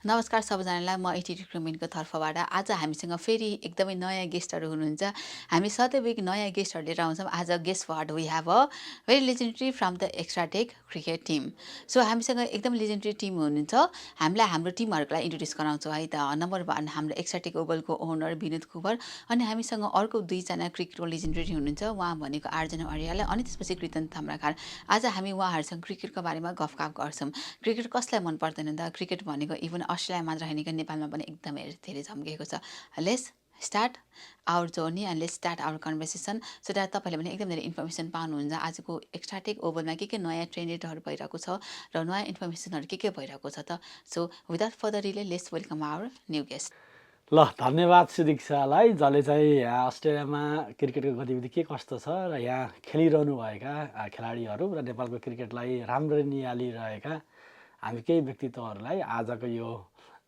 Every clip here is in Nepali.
नमस्कार सबैजनालाई म एटी रिक्रुटमेन्टको तर्फबाट आज हामीसँग फेरि एकदमै नयाँ गेस्टहरू हुनुहुन्छ। हामी सधैँ नयाँ गेस्टहरू लिएर आउँछौँ। आज guest what we have a very legendary from the extra tech cricket team. So हामीसँग एकदम लेजेन्डरी टिम हुनुहुन्छ। हामीलाई हाम्रो टिमहरूलाई इन्ट्रोड्युस गराउँछौँ है त। नम्बर 1 हाम्रो एक्स्ट्रा टेक ओभलको ओनर विनोद कुवर अनि हामीसँग अर्को 2जना क्रिकेटको लेजेन्डरी हुनुहुन्छ। उहाँ भनेको आर्जन अर्याल अनि त्यसपछि कृतन ताम्राकार। आज हामी उहाँहरूसँग क्रिकेटको बारेमा गफगाफ गर्छौँ। क्रिकेट कसलाई मन पर्दैन त? क्रिकेट भनेको इभन अस्ट्रेलिया मात्र होइन कि नेपालमा पनि एकदमै धेरै झम्केको छ। Let's start our journey and let's start our conversation so that तपाईँले पनि एकदम धेरै इन्फर्मेसन पाउनुहुन्छ आजको एक्स्ट्रा टेक ओभरमा के नयाँ ट्रेन्डहरू भइरहेको छ र नयाँ इन्फर्मेसनहरू के भइरहेको छ त। So without further delay let's welcome our new guest. ल धन्यवाद सुदीक्षालाई, जसले चाहिँ यहाँ अस्ट्रेलियामा क्रिकेटको गतिविधि के कस्तो छ र यहाँ खेलिरहनुभएका खेलाडीहरू र नेपालको क्रिकेटलाई राम्ररी निहालिरहेका हामी केही व्यक्तित्वहरूलाई आजको यो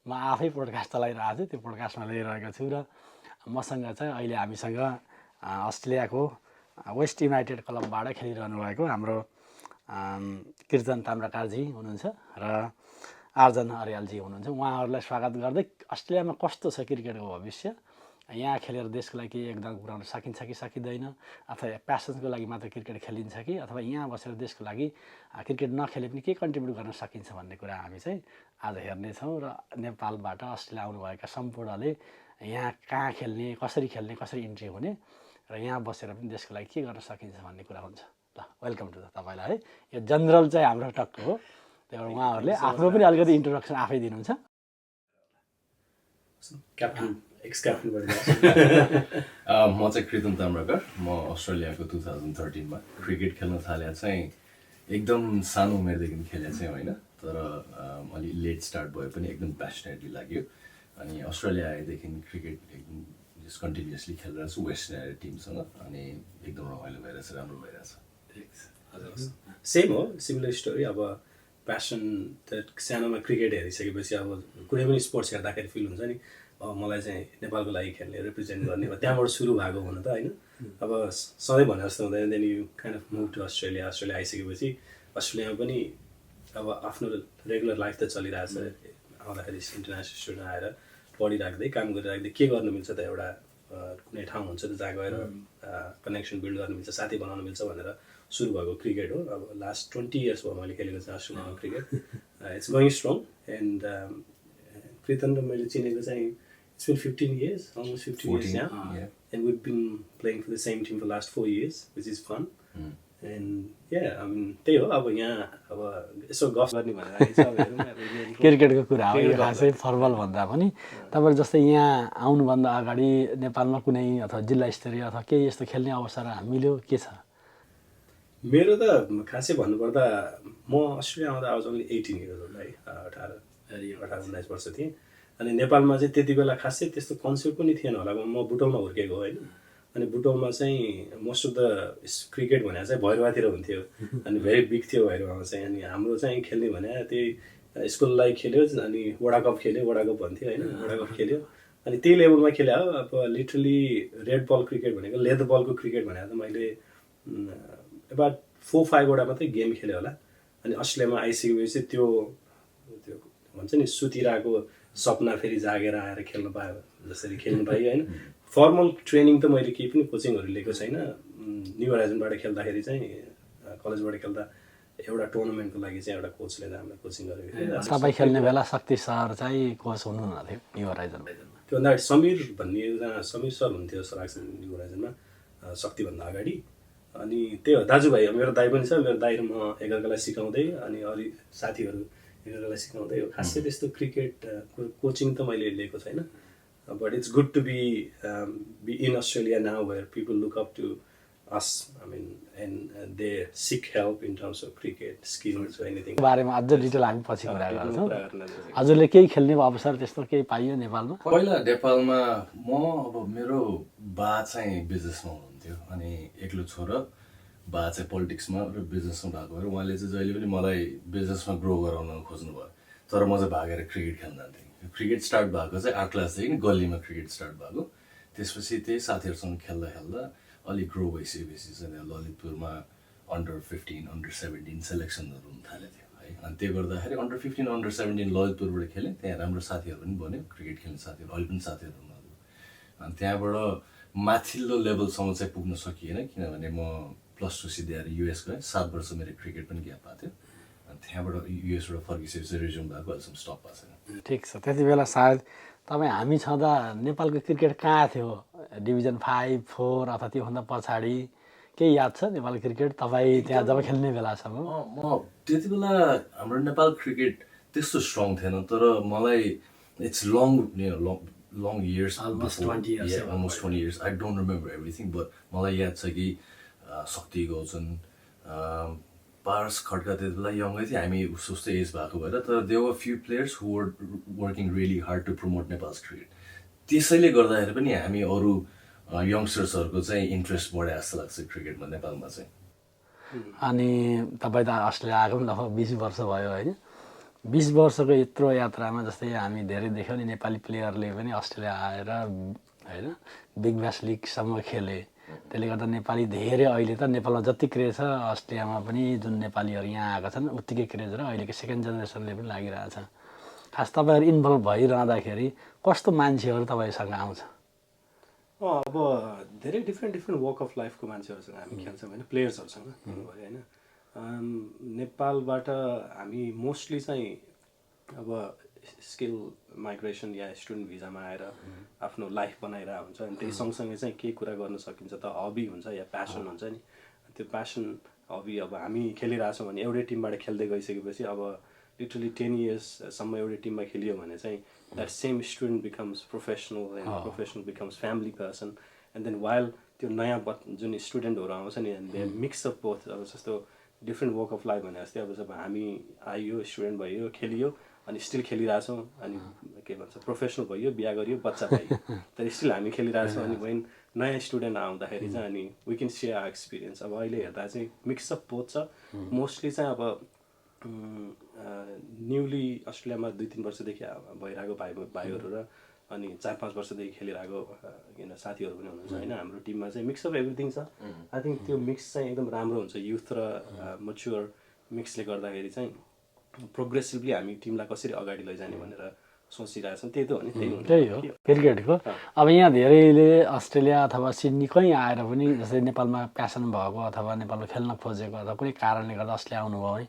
म आफै पोडकास्ट चलाइरहेको छु, त्यो पोडकास्टमा लिइरहेको छु। र मसँग चाहिँ अहिले हामीसँग अस्ट्रेलियाको वेस्ट युनाइटेड क्लबबाट खेलिरहनु भएको हाम्रो कृतन ताम्राकारजी हुनुहुन्छ र आर्जन अर्यालजी हुनुहुन्छ। उहाँहरूलाई स्वागत गर्दै अस्ट्रेलियामा कस्तो छ क्रिकेटको भविष्य, यहाँ खेलेर देशको लागि केही योगदान पुर्याउन सकिन्छ कि सकिँदैन, अथवा प्यासनको लागि मात्र क्रिकेट खेलिन्छ कि अथवा यहाँ बसेर देशको लागि क्रिकेट नखेले पनि के कन्ट्रिब्युट गर्न सकिन्छ भन्ने कुरा हामी चाहिँ आज हेर्नेछौँ। र नेपालबाट अस्ट्रेलिया आउनुभएका सम्पूर्णले यहाँ कहाँ खेल्ने, कसरी इन्ट्री हुने र यहाँ बसेर पनि देशको लागि के गर्न सकिन्छ भन्ने कुरा हुन्छ। ल वेलकम टु तपाईँलाई है। यो जनरल चाहिँ हाम्रो टक्क हो, त्यही भएर उहाँहरूले आफ्नो पनि अलिकति इन्ट्रोडक्सन आफै दिनुहुन्छ। म चाहिँ कृतन ताम्राकार। म अस्ट्रेलियाको 2013मा क्रिकेट खेल्न थाले चाहिँ एकदम सानो उमेरदेखि खेले चाहिँ होइन, तर अलि लेट स्टार्ट भए पनि एकदम प्यासनेटली लाग्यो। अनि अस्ट्रेलिया आएदेखि क्रिकेट एकदम जस्ट कन्टिन्युसली खेलिरहेको छु वेस्ट युनाइटेड टिमसँग, अनि एकदम रमाइलो भइरहेछ, राम्रो भइरहेछ। सेम हो, सिमिलर स्टोरी। अब प्यासन त सानोमा क्रिकेट हेरिसकेपछि अब कुनै पनि स्पोर्ट्स हेर्दाखेरि फिल हुन्छ नि, मलाई चाहिँ नेपालको लागि खेल्ने, रिप्रेजेन्ट गर्ने, त्यहाँबाट सुरु भएको हुनु त होइन। अब सधैँ भने जस्तो हुँदैन। Then you kind of move to Australia आइसकेपछि अस्ट्रेलियामा पनि अब आफ्नो रेगुलर लाइफ त चलिरहेछ। आउँदाखेरि इन्टरनेसनल स्टुडेन्ट आएर पढिराख्दै काम गरिराख्दै के गर्नु मिल्छ त, एउटा कुनै ठाउँ हुन्छ त जहाँ गएर कनेक्सन बिल्ड गर्नु मिल्छ, साथी बनाउनु मिल्छ भनेर सुरु भएको क्रिकेट हो। अब लास्ट 20 इयर्स भयो मैले खेलेको चाहिँ अस्ट्रेलियामा cricket. It's going strong. And Kritan र मैले चिनेको चाहिँ it's been 15 years, almost 15 years now. And we've been playing for the same team for the last 4 years, which is fun. And yeah, I mean त्यही हो। अब यहाँ अब यसो गफ गर्ने भनेर क्रिकेटको कुरा हो यो, खासै फर्मल भन्दा पनि। तपाईँ जस्तै यहाँ आउनुभन्दा अगाडि नेपालमा कुनै अथवा जिल्ला स्तरीय अथवा केही यस्तो खेल्ने अवसर मिल्यो के छ? मेरो त खासै भन्नुपर्दा म अस्ट्रेलिया आउँदा आवाज ओन्ली 18 years old है, 18-19 वर्ष थिएँ। अनि नेपालमा चाहिँ त्यति बेला खासै त्यस्तो कन्सेप्ट पनि थिएन होला। म बुटौलमा हुर्केको होइन। अनि बुटौलमा चाहिँ मोस्ट अफ द क्रिकेट भने चाहिँ भैरवातिर हुन्थ्यो, अनि भेरी बिग थियो भैरवामा चाहिँ। अनि हाम्रो चाहिँ खेल्ने भने त्यही स्कुललाई खेल्यो, अनि वडा कप खेल्यो, वडा कप भन्थ्यो होइन, वडा कप खेल्यो। अनि त्यही लेभलमा खेल्यो। अब लिटरली रेड बल क्रिकेट भनेको, लेदर बलको क्रिकेट भनेको त मैले एबाउट 4-5 वटा मात्रै गेम खेल्यो होला। अनि अस्ट्रेलियामा आइसकेपछि त्यो भन्छ नि सुतिरहेको सपना फेरि जागेर आएर खेल्नु पायो, जसरी खेल्नु पायो होइन। फर्मल ट्रेनिङ त मैले केही पनि कोचिङहरू लिएको छैन। न्यू होराइजनबाट खेल्दाखेरि चाहिँ कलेजबाट खेल्दा एउटा टुर्नामेन्टको लागि चाहिँ एउटा कोचले हामीलाई कोचिङ गरेको थियो। तपाईँ खेल्ने बेला शक्ति सर चाहिँ कोच हुनुहुन्न थियो न्यू होराइजन? त्योभन्दा अगाडि समीर भन्ने एकजना समीर सर हुन्थ्यो जस्तो लाग्छ न्यू होराइजनमा, शक्तिभन्दा अगाडि। अनि त्यही हो, दाजुभाइ मेरो दाइ पनि छ। मेरो दाइ र म एकअर्कालाई सिकाउँदै, अनि अरू साथीहरू एकअर्कालाई सिकाउँदै हो। खासै त्यस्तो क्रिकेट कोचिङ त मैले लिएको छैन। But it's good to be in Australia now where people look up to us, I mean, and they seek help in terms of cricket skills anything. बारेमा अझ डिटेल हामी पछि कुरा गर्छौँ। हजुरले केही खेल्ने अवसर त्यस्तो केही पाइयो नेपालमा? पहिला नेपालमा म अब मेरो बा चाहिँ बिजनेसमा हुनुहुन्थ्यो, अनि एक्लो छोरा, बा चाहिँ पोलिटिक्समा र बिजनेसमा भएको भएर उहाँले चाहिँ जहिले पनि मलाई बिजनेसमा ग्रो गराउन खोज्नु भयो। तर म चाहिँ भागेर क्रिकेट खेल्न जान्थेँ। क्रिकेट स्टार्ट भएको चाहिँ 8 क्लासदेखि गल्लीमा क्रिकेट स्टार्ट भएको। त्यसपछि त्यही साथीहरूसँग खेल्दा खेल्दा अलिक ग्रो भइसकेपछि चाहिँ ललितपुरमा अन्डर 15, अन्डर 17 सेलेक्सनहरू हुन थालेको थियो है। है। अनि त्यो गर्दाखेरि अन्डर 15 अन्डर 17 ललितपुरबाट खेलेँ, त्यहाँ राम्रो साथीहरू पनि बन्यो, क्रिकेट खेल्ने साथीहरू, अहिले पनि साथीहरू उनीहरू। अनि त्यहाँबाट माथिल्लो लेभलसम्म चाहिँ पुग्न सकिएन, किनभने म +2 सिधै आएर युएस गएँ, 7 वर्ष मेरो क्रिकेट पनि ग्याप भएको थियो। अनि त्यहाँबाट युएसबाट फर्किसकेपछि रिज्युम भएको, अहिलेसम्म स्टप भएको छैन। ठिक छ, त्यति बेला सायद तपाईँ हामी छँदा नेपालको क्रिकेट कहाँ थियो? डिभिजन 5, 4 अथवा त्योभन्दा पछाडि केही याद छ नेपाल क्रिकेट तपाईँ त्यहाँ जब खेल्ने बेलासम्म? म त्यति बेला हाम्रो नेपाल क्रिकेट त्यस्तो स्ट्रङ थिएन, तर मलाई it's long years, Almost 20 years. Almost 20 years. I don't remember everything, but मलाई याद छ कि शक्ति गौचन, पारस खड्का त्यति बेला यङै थियो, हामी उस्तै एज भएको भएर। तर there were few players who were working really hard to promote Nepal's cricket. त्यसैले गर्दाखेरि पनि हामी अरू यङ्स्टर्सहरूको चाहिँ इन्ट्रेस्ट बढे जस्तो लाग्छ क्रिकेटमा नेपालमा चाहिँ। अनि तपाईँ त अस्ट्रेलिया आएको पनि लगभग 20 वर्ष भयो होइन? 20 वर्षको यत्रो यात्रामा जस्तै हामी धेरै देख्यौँ नि नेपाली प्लेयरले पनि अस्ट्रेलिया आएर होइन बिग ब्यास लिगसम्म खेले। त्यसले गर्दा नेपाली धेरै अहिले त नेपालमा जति क्रेज छ अस्ट्रेलियामा पनि जुन नेपालीहरू यहाँ आएका छन् उत्तिकै क्रेज र अहिलेको सेकेन्ड जेनेरेसनले पनि लागिरहेछ। खास तपाईँहरू इन्भल्भ भइरहँदाखेरि कस्तो मान्छेहरू तपाईँसँग आउँछ? अब धेरै डिफ्रेन्ट वक अफ लाइफको मान्छेहरूसँग हामी खेल्छौँ होइन, प्लेयर्सहरूसँग भन्नुभयो होइन। नेपालबाट हामी मोस्टली चाहिँ अब स्किल माइग्रेसन या स्टुडेन्ट भिजामा आएर आफ्नो लाइफ बनाइरहेको हुन्छ। अनि त्यही सँगसँगै चाहिँ केही कुरा गर्न सकिन्छ त, हबी हुन्छ या प्यासन हुन्छ नि। त्यो प्यासन हबी अब हामी खेलिरहेछौँ भने एउटै टिमबाट खेल्दै गइसकेपछि अब लिटरली 10 इयर्ससम्म एउटै टिममा खेलियो भने चाहिँ that same student becomes professional and professional becomes family person. And then while त्यो नयाँ जुन स्टुडेन्टहरू आउँछ नि, एन्ड दे मिक्सअप बोथ। अब जस्तो डिफ्रेन्ट वर्क अफ लाइफ भने जस्तै अब जब हामी आइयो, स्टुडेन्ट भयो, खेलियो, अनि स्टिल खेलिरहेछौँ, अनि के भन्छ प्रोफेसनल भयो, बिहा गरियो, बच्चा पाइयो, तर स्टिल हामी खेलिरहेछौँ। अनि वेन नयाँ स्टुडेन्ट आउँदाखेरि चाहिँ अनि we can share our experience. अब अहिले हेर्दा चाहिँ मिक्सअप बोथ छ। मोस्टली चाहिँ अब न्युली अस्ट्रेलियामा 2-3 वर्षदेखि भइरहेको भाइहरू र अनि 4-5 वर्षदेखि खेलिरहेको किन साथीहरू पनि हुनुहुन्छ होइन। हाम्रो टिममा चाहिँ मिक्स अफ एभ्रिथिङ छ। आई थिङ्क त्यो मिक्स चाहिँ एकदम राम्रो हुन्छ। युथ र मच्योर मिक्सले गर्दाखेरि चाहिँ प्रोग्रेसिभली हामी टिमलाई कसरी अगाडि लैजाने भनेर सोचिरहेछौँ। त्यही त हो नि, त्यही हो क्रिकेटको। अब यहाँ धेरैले अस्ट्रेलिया अथवा सिडनी कहीँ आएर पनि जस्तै नेपालमा प्यासन भएको अथवा नेपालमा खेल्न खोजेको अथवा कुनै कारणले गर्दा अस्ट्रेलिया आउनुभयो है,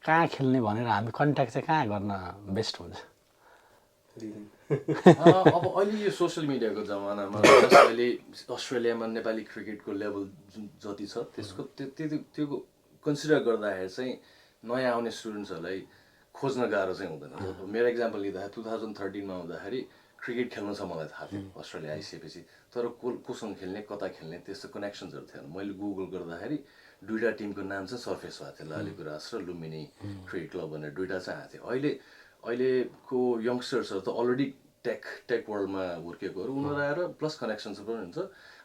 कहाँ खेल्ने भनेर हामी कन्ट्याक्ट चाहिँ कहाँ गर्न बेस्ट हुन्छ? अब अहिले यो सोसियल मिडियाको जमानामा अहिले अस्ट्रेलियामा नेपाली क्रिकेटको लेभल जुन जति छ त्यसको त्यो कन्सिडर गर्दाखेरि चाहिँ नयाँ आउने स्टुडेन्ट्सहरूलाई खोज्न गाह्रो चाहिँ हुँदैन। मेरो इक्जाम्पल लिँदाखेरि 2013मा आउँदाखेरि क्रिकेट खेल्नु छ मलाई थाहा थियो अस्ट्रेलिया आइसकेपछि, तर कोसँग खेल्ने, कता खेल्ने त्यस्तो कनेक्सन्सहरू थिएन। मैले गुगल गर्दाखेरि 2टा टिमको नाम चाहिँ सर्फेस भएको थियो, लालीगुराँस र लुम्बिनी क्रिकेट क्लब भनेर 2टा चाहिँ आएको थियो। अहिलेको यङ्स्टर्सहरू त अलरेडी टेक वर्ल्डमा हुर्केकोहरू, उनीहरू आएर प्लस कनेक्सन्सहरू पनि हुन्छ।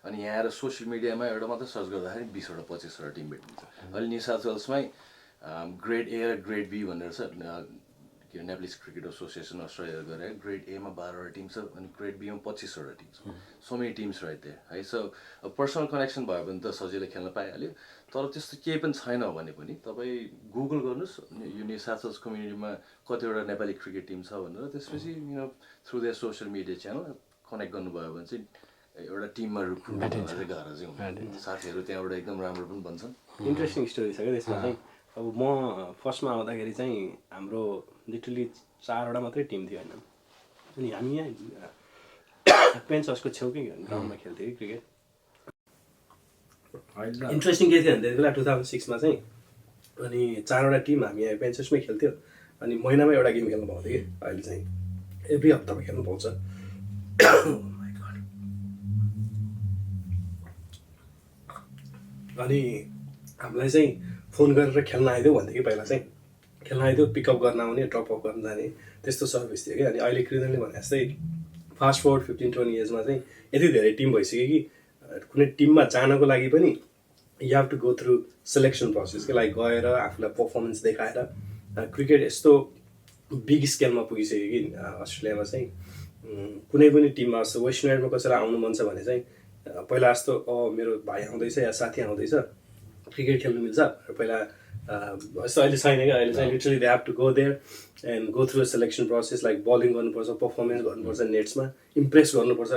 अनि यहाँ आएर सोसियल मिडियामा एउटा मात्रै सर्च गर्दाखेरि 20वटा 25वटा टिम भेटिन्छ। अहिले न्यू साउथ वेल्समै ग्रेड ए र ग्रेड बी भनेर छ, के नेप्लिस क्रिकेट एसोसिएसन अस्ट्रेलिया गरेर ग्रेड एमा 12वटा टिम छ अनि ग्रेड बीमा 25वटा टिम छ। So many teams right there है। सो पर्सनल कनेक्सन भयो भने त सजिलै खेल्न पाइहाल्यो। तर त्यस्तो केही पनि छैन भने पनि तपाईँ गुगल गर्नुहोस् यो न्यू साउथ वेल्स कम्युनिटीमा कतिवटा नेपाली क्रिकेट टिम छ भनेर, त्यसपछि through there social media channel connect गर्नुभयो भने चाहिँ एउटा टिममा रिक्रुट गर्न चाहिँ गाह्रो चाहिँ हुन्छ। साथीहरू त्यहाँबाट एकदम राम्रो पनि बन्छन्। इन्ट्रेस्टिङ स्टोरी छ क्या त्यसमा चाहिँ। अब म फर्स्टमा आउँदाखेरि चाहिँ हाम्रो लिटरली 4वटा मात्रै टिम थियो होइन। अनि हामी यहाँ पेन्स हाउसको छेउकै ग्राउन्डमा खेल्थ्यो कि क्रिकेट। इन्ट्रेस्टिङ के थियो भने त्यति बेला 2006मा चाहिँ अनि 4वटा टिम हामी यहाँ पेन्स हाउसमै खेल्थ्यो। अनि महिनामा एउटा गेम खेल्नु पाउँथ्यो कि, अहिले चाहिँ एभ्री हप्तामा खेल्नु पाउँछ। अनि हामीलाई चाहिँ फोन गरेर खेल्न आइदियो भन्थ्यो कि पहिला चाहिँ, खेल्न आइदियो, पिकअप गर्न आउने, ड्रप अफ गर्न जाने, त्यस्तो सर्भिस थियो कि। अनि अहिले क्रिकेटले भने जस्तै फास्ट फरवर्ड 15-20 इयर्समा चाहिँ यति धेरै टिम भइसक्यो कि कुनै टिममा जानको लागि पनि you have to go through selection process के लागि गएर आफूलाई पर्फर्मेन्स देखाएर क्रिकेट यस्तो बिग स्केलमा पुगिसक्यो कि अस्ट्रेलियामा चाहिँ कुनै पनि टिममा जस्तो वेस्ट इन्डिजमा कसैलाई आउनु मन छ भने चाहिँ पहिला जस्तो मेरो भाइ आउँदैछ या साथी आउँदैछ क्रिकेट खेल्नु मिल्छ, पहिला जस्तो अहिले छैन क्या अहिले चाहिँ literally they have to go there and go through a selection process like bowling गर्नुपर्छ पर्फर्मेन्स गर्नुपर्छ नेट्समा इम्प्रेस गर्नुपर्छ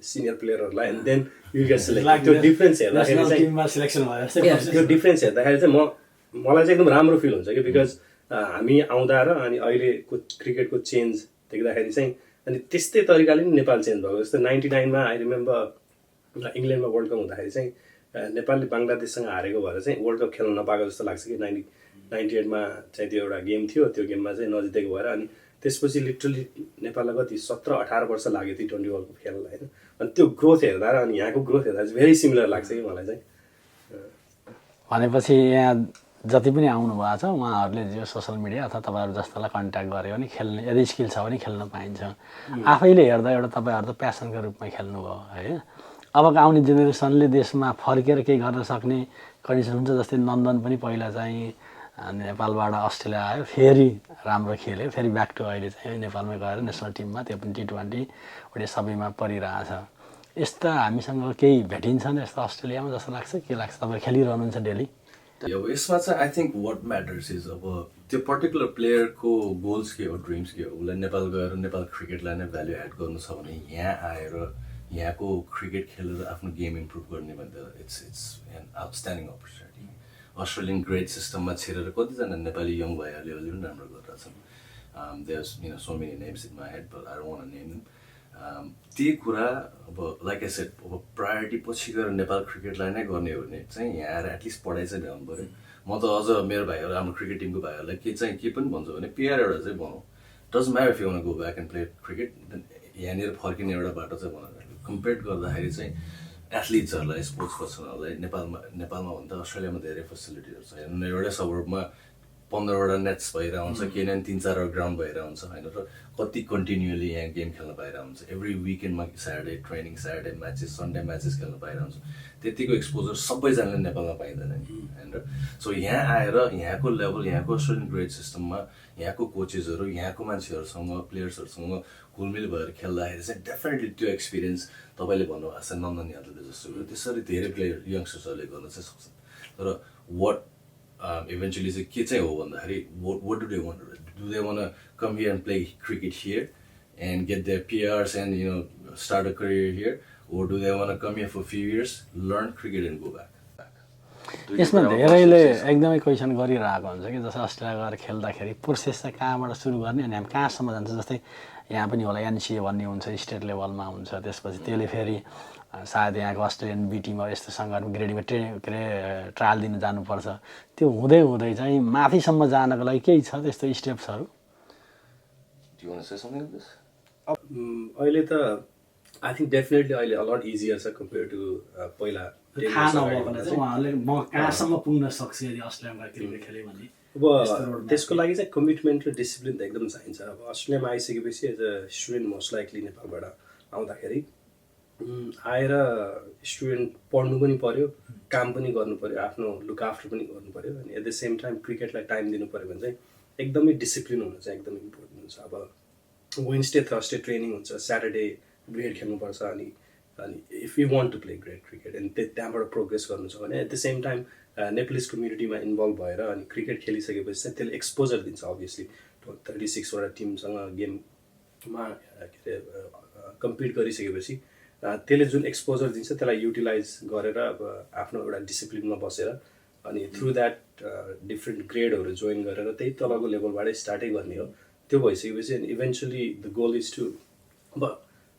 सिनियर प्लेयरहरूलाई and then you get select त्यो डिफ्रेन्स हेर्दाखेरि चाहिँ टिममा सिलेक्सन भयो त्यो डिफ्रेन्स हेर्दाखेरि चाहिँ मलाई चाहिँ एकदम राम्रो फिल हुन्छ कि बिकज हामी आउँदा र अनि अहिलेको क्रिकेटको चेन्ज देख्दाखेरि चाहिँ अनि त्यस्तै तरिकाले नि नेपाल चेन्ज भएको जस्तो 99मा आई रिमेम्बर इङ्ल्यान्डमा वर्ल्ड कप हुँदाखेरि चाहिँ नेपालले बङ्गलादेशसँग हारेको भएर चाहिँ वर्ल्ड कप खेल्न नपाएको जस्तो लाग्छ कि 98मा चाहिँ त्यो एउटा गेम थियो त्यो गेममा चाहिँ नजितेको भएर अनि त्यसपछि लिटरली नेपाललाई कति 17-18 वर्ष लाग्यो T20 वर्ल्ड कप खेल्नलाई होइन अनि त्यो ग्रोथ हेर्दा र अनि यहाँको ग्रोथ हेर्दा चाहिँ भेरी सिमिलर लाग्छ कि मलाई चाहिँ भनेपछि यहाँ जति पनि आउनु भएको छ उहाँहरूले जो सोसियल मिडिया अथवा तपाईँहरू जस्तालाई कन्ट्याक्ट गऱ्यो भने खेल्ने यदि स्किल छ भने खेल्न पाइन्छ आफैले हेर्दा एउटा तपाईँहरू त प्यासनको रूपमा खेल्नुभयो है अबको आउने जेनेरेसनले देशमा फर्केर केही गर्न सक्ने कन्डिसन हुन्छ जस्तै नन्दन पनि पहिला चाहिँ नेपालबाट अस्ट्रेलिया आयो फेरि राम्रो खेल्यो फेरि ब्याक टु अहिले चाहिँ नेपालमै गएर नेसनल टिममा त्यो पनि T20 वडे सबैमा परिरहेछ यस्ता हामीसँग केही भेटिन्छन् यस्तो अस्ट्रेलियामा जस्तो लाग्छ के लाग्छ तपाईँ खेलिरहनुहुन्छ डेली अब यसमा चाहिँ I think what matters is अब त्यो पर्टिकुलर प्लेयरको गोल्स के हो ड्रिम्स के हो उसलाई नेपाल गएर नेपाल क्रिकेटलाई नै भ्याल्यु एड गर्नु छ भने यहाँ आएर यहाँको क्रिकेट खेलेर आफ्नो गेम इम्प्रुभ गर्ने भन्दा it's an outstanding opportunity Australian grade सिस्टममा छिरेर कतिजना नेपाली यङ भइहाल्यो अहिले पनि राम्रो गरिरहेछन् there's so many names in my head but I don't want to name them त्यही कुरा अब लाइक आई सेड अब प्रायोरिटी पछि गएर नेपाल क्रिकेटलाई नै गर्ने हो भने चाहिँ यहाँ आएर एटलिस्ट पढाइ चाहिँ भ्याउनु पऱ्यो म त अझ मेरो भाइहरू हाम्रो क्रिकेट टिमको भाइहरूलाई के पनि भन्छु भने पिआर एउटा चाहिँ बनाऊ doesn't matter if you one go back and play cricket यहाँनिर फर्किने एउटा बाटो चाहिँ बनाएर कम्पेयर गर्दाखेरि चाहिँ एथलिट्सहरूलाई स्पोर्ट्स पर्सनहरूलाई नेपालमा भन्दा अस्ट्रेलियामा धेरै फेसिलिटीहरू छ हेर्नु एउटै सबरमा 15वटा नेट्स भइरहेको हुन्छ केही न 3-4 ग्राउन्ड भइरहेको हुन्छ होइन र कति कन्टिन्युअली यहाँ गेम खेल्न पाइरहेको हुन्छ एभ्री विकेन्डमा Saturday training Saturday matches Sunday matches खेल्न पाइरहेको हुन्छ त्यतिको एक्सपोजर सबैजनाले नेपालमा पाइँदैन नि होइन सो यहाँ आएर यहाँको लेभल यहाँको अस्ट्रेलियन ग्रेड सिस्टममा यहाँको कोचेसहरू यहाँको मान्छेहरूसँग प्लेयर्सहरूसँग घुलमिल भएर खेल्दाखेरि चाहिँ डेफिनेटली त्यो एक्सपिरियन्स तपाईँले भन्नुभएको छ नन्दन यादवले जस्तो त्यसरी धेरै प्लेयर यङ्स्टर्सहरूले गर्न चाहिँ सक्छन् तर वाट इभेन्चुली चाहिँ के चाहिँ हो भन्दाखेरि what do they want to come here and play cricket here and get their PRs and start a career here or do they want to come here for a few years learn cricket and go back यसमा धेरैले एकदमै क्वेसन गरिरहेको हुन्छ कि जस्तो अस्ट्रेलिया गएर खेल्दाखेरि प्रोसेस चाहिँ कहाँबाट सुरु गर्ने अनि हामी कहाँसम्म जान्छ जस्तै यहाँ पनि होला NCA भन्ने हुन्छ स्टेट लेभलमा हुन्छ त्यसपछि त्यसले फेरि सायद यहाँको अस्ट्रेलियन बी टिम यस्तो सङ्गठन ग्रेडिङमा ट्रायल दिन जानुपर्छ त्यो हुँदै हुँदै चाहिँ माथिसम्म जानको लागि केही छ त्यस्तो स्टेप्सहरू अहिले त आई थिङ्क डेफिनेटली अहिले अलट इजियर छ कम्पेयर टु पहिला थाहा नभएको चाहिँ उहाँहरूले म कहाँसम्म पुग्न सक्छु यदि अस्ट्रेलियामा क्रिकेट खेल्यो भने अब त्यसको लागि चाहिँ कमिटमेन्ट र डिसिप्लिन त एकदम चाहिन्छ अब अस्ट्रेलियामा आइसकेपछि as a student most likely नेपालबाट आउँदाखेरि आएर स्टुडेन्ट पढ्नु पनि पऱ्यो काम पनि गर्नु पऱ्यो आफ्नो लुक आफ्टर पनि गर्नु पऱ्यो अनि एट द सेम टाइम क्रिकेटलाई टाइम दिनु पऱ्यो भने चाहिँ एकदमै डिसिप्लिन हुनु चाहिँ एकदमै इम्पोर्टेन्ट हुन्छ अब वेन्सडे थर्सडे ट्रेनिङ हुन्छ स्याटरडे ग्रेड खेल्नुपर्छ अनि if you want to play great cricket अनि त्यहाँबाट प्रोग्रेस गर्नु छ भने at the same time Nepalese कम्युनिटीमा इन्भल्भ भएर अनि क्रिकेट खेलिसकेपछि चाहिँ त्यसले एक्सपोजर दिन्छ अभियसली 36वटा टिमसँग गेममा के अरे कम्पिट गरिसकेपछि त्यसले जुन एक्सपोजर दिन्छ त्यसलाई युटिलाइज गरेर अब आफ्नो एउटा डिसिप्लिनमा बसेर अनि थ्रु द्याट डिफ्रेन्ट ग्रेडहरू जोइन गरेर त्यही तलको लेभलबाटै स्टार्टै गर्ने हो त्यो भइसकेपछि अनि eventually the goal is to अब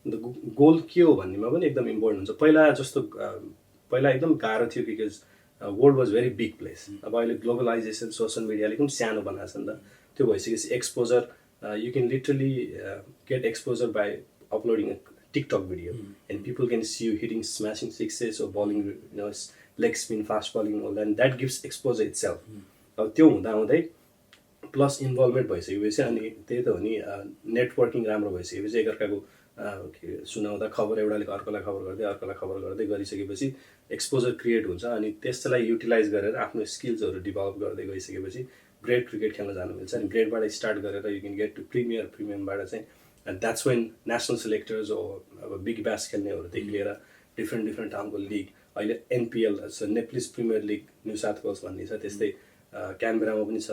द गोल के हो भन्नेमा पनि एकदम इम्पोर्टेन्ट हुन्छ पहिला एकदम गाह्रो थियो because world was very big place अब अहिले ग्लोबलाइजेसन सोसियल मिडियाले पनि सानो बनाएको छ नि त त्यो भइसकेपछि exposure you can literally get exposure by uploading a TikTok video and people can see you hitting smashing sixes or bowling leg spin fast bowling and all that and that gives exposure itself अब त्यो हुँदा हुँदै प्लस इन्भल्भमेन्ट भइसकेपछि अनि त्यही त हो नि नेटवर्किङ राम्रो भइसकेपछि एकअर्काको सुनाउँदा खबर एउटाले अर्कोलाई खबर गर्दै गरिसकेपछि एक्सपोजर क्रिएट हुन्छ अनि त्यसलाई युटिलाइज गरेर आफ्नो स्किल्सहरू डेभलप गर्दै गइसकेपछि ग्रेड क्रिकेट खेल्न जानु मिल्छ अनि ग्रेडबाट स्टार्ट गरेर यु क्यान गेट टु प्रिमियमबाट चाहिँ and that's when national selectors or big bash खेल्नेहरूदेखि लिएर डिफ्रेन्ट ठाउँको लिग अहिले NPL छ Nepalese premier league New South Wales भन्ने छ त्यस्तै क्यानबेरामा पनि छ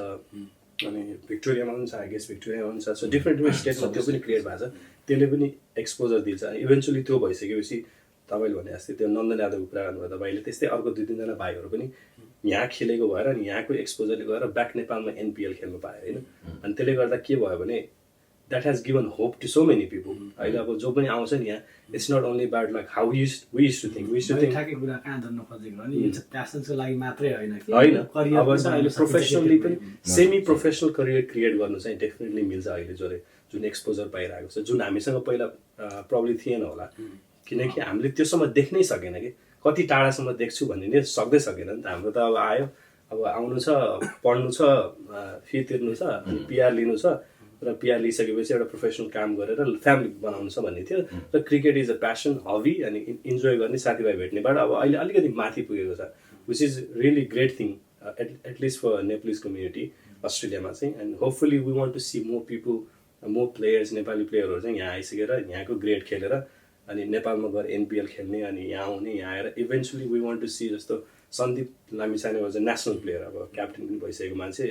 अनि भिक्टोरियामा पनि छ आई गेस भिक्टोरियामा पनि छ सो डिफ्रेन्ट डिफ्रेन्ट स्टेटमा त्यो पनि क्रिएट भएको छ त्यसले पनि एक्सपोजर दिन्छ अनि इभेन्चुली त्यो भइसकेपछि तपाईँले भने जस्तै त्यो नन्दन यादवको कुरा गर्नुभयो तपाईँले त्यस्तै अर्को 2-3 जना भाइहरू पनि यहाँ खेलेको भएर अनि यहाँको एक्सपोजरले गएर ब्याक नेपालमा एनपिएल खेल्नु पायो होइन अनि त्यसले गर्दा के भयो भने that has given hope to so many people अहिले अब जो पनि आउँछ नि यहाँ it's not only about like how we use to think ठ्याक्कै कुरा कहाँ धर्न खोजेको नि यो चाहिँ प्यासनको लागि मात्रै होइन कि होइन करियर अब चाहिँ अहिले प्रोफेसनली पनि सेमी प्रोफेसनल करियर क्रिएट गर्नु चाहिँ डेफिनेटली मिल्छ अहिले जुन एक्सपोजर पाइरहेको छ जुन हामीसँग पहिला प्रब्लम थिएन होला किनकि हामीले त्योसम्म देख्नै सकेन कि कति टाढासम्म देख्छु भन्ने नै सक्दै सकेन नि त हाम्रो त अब आयो अब आउनु छ पढ्नु छ फी तिर्नु छ अनि पिआर लिनु छ र पिआर लिइसकेपछि एउटा प्रोफेसनल काम गरेर फ्यामिली बनाउनु छ भन्ने थियो र cricket is a passion hobby अनि इन्जोय गर्ने साथीभाइ भेट्नेबाट अब अहिले अलिकति माथि पुगेको छ which is really great thing at least for Nepalese community अस्ट्रेलियामा चाहिँ and hopefully we want to see more people more players Nepali प्लेयरहरू चाहिँ यहाँ आइसकेर यहाँको ग्रेड खेलेर अनि नेपालमा गएर एनपिएल खेल्ने अनि यहाँ आउने यहाँ आएर eventually we want to see जस्तो Sandeep Lamichhane was a national player अब क्याप्टेन पनि भइसकेको मान्छे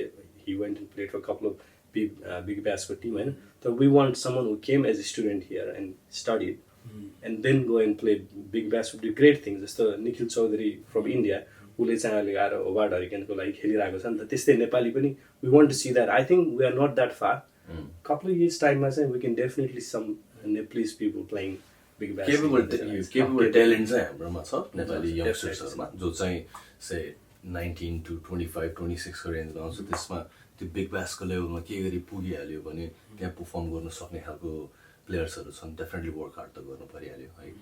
he went and played for कपाल अफ बिग ब्यासको टिम होइन तर we want someone who came as a student here and studied and then go and play Big Bash would be great thing जस्तो निखिल चौधरी फ्रम इन्डिया उसले चाहिँ अहिले आएर होबार्ड हरिकेनको लागि खेलिरहेको छ नि त त्यस्तै नेपाली पनि we want to see that I think we are not that far couple of years टाइममा चाहिँ we can definitely some Nepalese people playing big bash capable talent चाहिँ हाम्रोमा छ नेपाली यङ्स्टर्सहरूमा जो चाहिँ से 19 to 25, 26 को रेन्जमा आउँछ त्यसमा त्यो बिग ब्यासको लेभलमा के गरी पुगिहाल्यो भने त्यहाँ पर्फर्म गर्न सक्ने खालको प्लेयर्सहरू छन् डेफिनेटली वर्क हार्ड त गर्नु परिहाल्यो है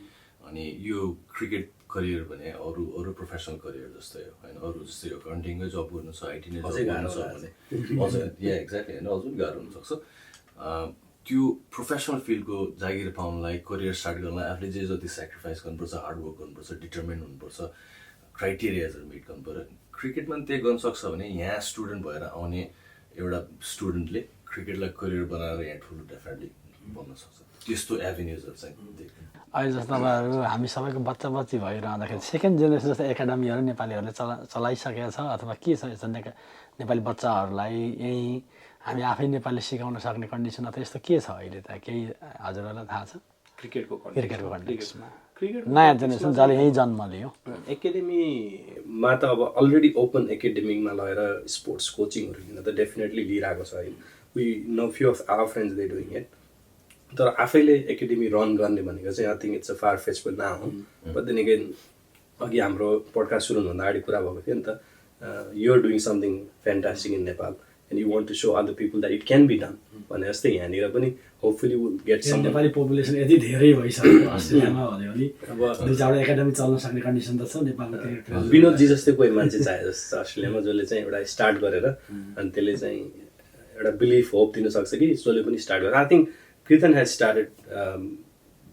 अनि यो क्रिकेट करियर भने अरू प्रोफेसनल करियर जस्तै हो होइन अरू जस्तै हो अकाउन्टिङमै जब गर्नु छ आइटी नै जब गर्नु छ भने अझै या एक्ज्याक्टली होइन अझ पनि गाह्रो हुनसक्छ त्यो प्रोफेसनल फिल्डको जागिर पाउनलाई करियर स्टार्ट गर्नलाई आफूले जे जति सेक्रिफाइस गर्नुपर्छ हार्डवर्क गर्नुपर्छ डिटर्मिन हुनुपर्छ क्राइटेरियाजहरू मिट गर्नु पऱ्यो क्रिकेटमा पनि त्यही गर्न सक्छ भने यहाँ स्टुडेन्ट भएर आउने एउटा स्टुडेन्टले क्रिकेटलाई करियर बनाएर यहाँ ठुलो डेफिनेटली बन्न सक्छ त्यस्तो एभिन्युजहरू चाहिँ देख्नु अहिले जस्तो तपाईँहरू हामी सबैको बच्चा बच्ची भइरहँदाखेरि सेकेन्ड जेनेरेसन जस्तो एकाडेमीहरू नेपालीहरूले चलाइसकेको छ अथवा के छ यस्तो नेपाली बच्चाहरूलाई यहीँ हामी आफै नेपाली सिकाउन सक्ने कन्डिसन अथवा यस्तो के छ अहिले त केही हजुरहरूलाई थाहा छ क्रिकेटको कन्टेक्समा नयाँ जेनेरेसन जसले यहीँ जन्म लियो एकाडेमीमा त अब अलरेडी ओपन एकाडेमीमा लगेर स्पोर्ट्स कोचिङहरू लिन त डेफिनेटली लिइरहेको छ है we know few of our friends they doing it तर आफैले एकाडेमी रन गर्ने भनेको चाहिँ I think it's a far fetchable now but then again अघि हाम्रो पडकास्ट सुरु हुनुभन्दा अगाडि कुरा भएको थियो नि त you're doing something fantastic in Nepal and you want to show other people that it can be done भने जस्तै यहाँनिर पनि hopefully will get some Nepali population यति धेरै भइसक्यो अस्ट्रेलियामा भन्यो भने अब दुई चारवटा एकाडेमी चल्न सक्ने कन्डिसन त छ नेपालमा विनोदजी जस्तै कोही मान्छे चाहे जस्तो अस्ट्रेलियामा जसले चाहिँ एउटा स्टार्ट गरेर अनि त्यसले चाहिँ एउटा बिलिफ होप दिन सक्छ कि जसले पनि स्टार्ट गरेर I think Kirtan has started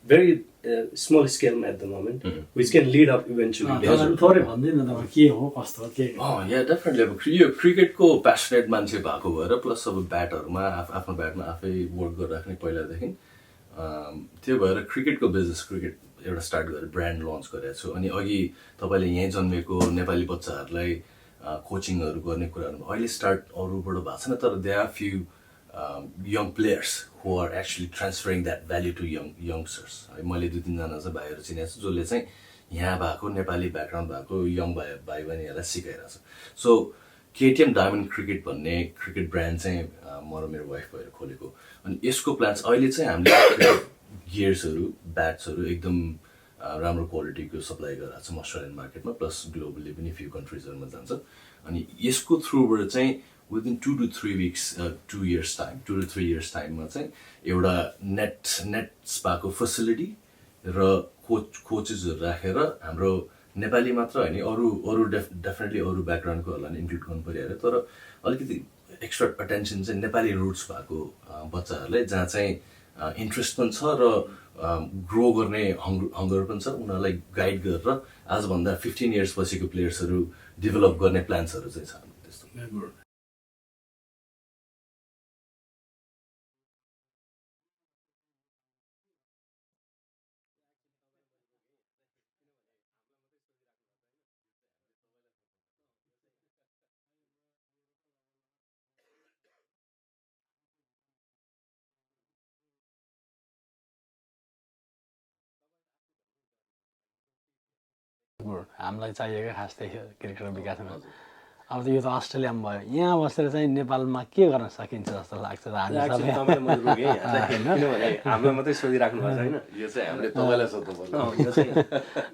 very small scale at the moment, which can lead up eventually. थोरै भन्दिनँ न तपाईँ के हो कस्तो के या डेफिनेटली अब यो क्रिकेटको प्यासनेट मान्छे भएको भएर प्लस अब ब्याटहरूमा आफ्नो ब्याटमा आफै वर्क गरिराख्ने पहिलादेखि त्यो भएर क्रिकेटको बिजनेस क्रिकेट एउटा स्टार्ट गरेर ब्रान्ड लन्च गरेको छु अनि अघि तपाईँले यहीँ जन्मेको नेपाली बच्चाहरूलाई कोचिङहरू गर्ने कुराहरू अहिले स्टार्ट अरूबाट भएको छैन तर they are few young players who are actually transferring that value to youngsters. मैले 2-3 चाहिँ भाइहरू चिनेको छु जसले चाहिँ यहाँ भएको नेपाली ब्याकग्राउन्ड भएको यङ भाइ बहिनीहरूलाई सिकाइरहेको छ सो केटिएम डायमन्ड क्रिकेट भन्ने क्रिकेट ब्रान्ड चाहिँ म र मेरो वाइफ भएर खोलेको अनि यसको प्लान्स अहिले चाहिँ हामीले गियर्सहरू ब्याट्सहरू एकदम राम्रो क्वालिटीको सप्लाई गरिरहेको छौँ अस्ट्रेलियन मार्केटमा प्लस ग्लोबली पनि फ्यु कन्ट्रिजहरूमा जान्छ अनि यसको थ्रुबाट चाहिँ within 2 to 3 weeks, 2 years time, 2 to 3 years time मा चाहिँ एउटा नेट्स भएको फेसिलिटी र कोचेसहरू राखेर हाम्रो नेपाली मात्र होइन अरू डेफिनेटली अरू ब्याकग्राउन्डकोहरूलाई पनि इन्क्लुड गर्नु परिहाल्यो तर अलिकति एक्स्ट्रा अटेन्सन चाहिँ नेपाली रुट्स भएको बच्चाहरूलाई जहाँ चाहिँ इन्ट्रेस्ट पनि छ र ग्रो गर्ने हङ्गर पनि छ उनीहरूलाई गाइड गरेर आजभन्दा 15 इयर्स पछिको प्लेयर्सहरू डेभलप गर्ने प्लान्सहरू चाहिँ छ त्यस्तो हामीलाई चाहिएको खास त्यही हो क्रिकेटको विकासमा। अब त यो त अस्ट्रेलियामा भयो, यहाँ बसेर चाहिँ नेपालमा के गर्न सकिन्छ जस्तो लाग्छ हामी एक्चुअली सबै। तपाईँले मैले रोकेँ यहाँ चाहिँ किनभने हामीलाई मात्रै सोधिराख्नु भएको छ होइन यो चाहिँ हामीले तपाईँलाई सोध्नुपर्छ। यो चाहिँ